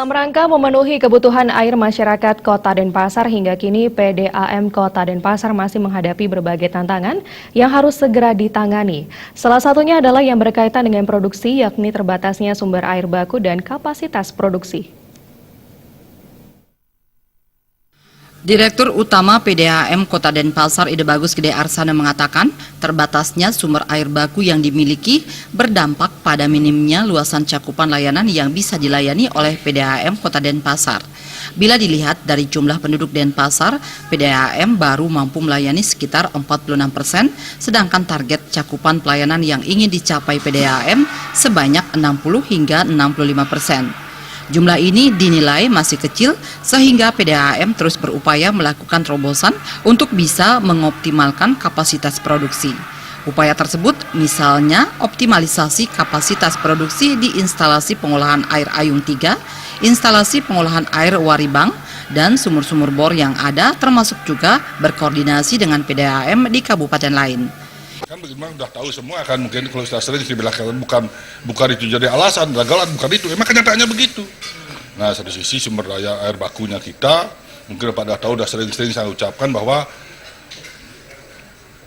Dalam rangka memenuhi kebutuhan air masyarakat Kota Denpasar, hingga kini PDAM Kota Denpasar masih menghadapi berbagai tantangan yang harus segera ditangani. Salah satunya adalah yang berkaitan dengan produksi, yakni terbatasnya sumber air baku dan kapasitas produksi. Direktur Utama PDAM Kota Denpasar Ide Bagus Gede Arsana mengatakan terbatasnya sumber air baku yang dimiliki berdampak pada minimnya luasan cakupan layanan yang bisa dilayani oleh PDAM Kota Denpasar. Bila dilihat dari jumlah penduduk Denpasar, PDAM baru mampu melayani sekitar 46%, sedangkan target cakupan pelayanan yang ingin dicapai PDAM sebanyak 60 hingga 65%. Jumlah ini dinilai masih kecil sehingga PDAM terus berupaya melakukan terobosan untuk bisa mengoptimalkan kapasitas produksi. Upaya tersebut misalnya optimalisasi kapasitas produksi di instalasi pengolahan air Ayung 3, instalasi pengolahan air Waribang, dan sumur-sumur bor yang ada, termasuk juga berkoordinasi dengan PDAM di kabupaten lain. Kan bagaimana udah tahu semua kan, mungkin kalau sudah sering dibilang bukan itu jadi alasan, gagalan bukan itu, emang kenyataannya begitu. Nah, satu sisi sumber daya air bakunya kita, mungkin pada tahu udah sering-sering saya ucapkan bahwa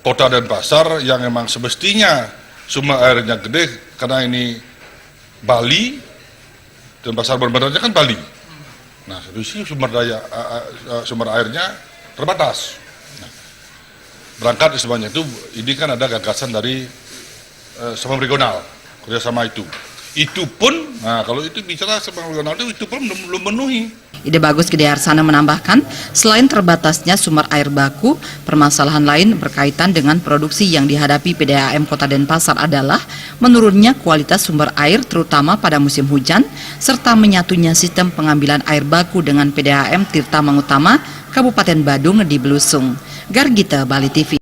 Kota Denpasar yang emang semestinya sumber airnya gede, karena ini Bali, Denpasar benar-benarnya kan Bali. Nah, satu sisi sumber airnya terbatas. Berangkat semuanya itu, ini kan ada gagasan dari sama regional, kerjasama itu pun, nah kalau itu bicara sama regional itu pun belum memenuhi. Ide Bagus Gede Arsana menambahkan, selain terbatasnya sumber air baku, permasalahan lain berkaitan dengan produksi yang dihadapi PDAM Kota Denpasar adalah menurunnya kualitas sumber air terutama pada musim hujan, serta menyatunya sistem pengambilan air baku dengan PDAM Tirta Mangutama, Kabupaten Badung di Belusung. Gargita, Bali TV.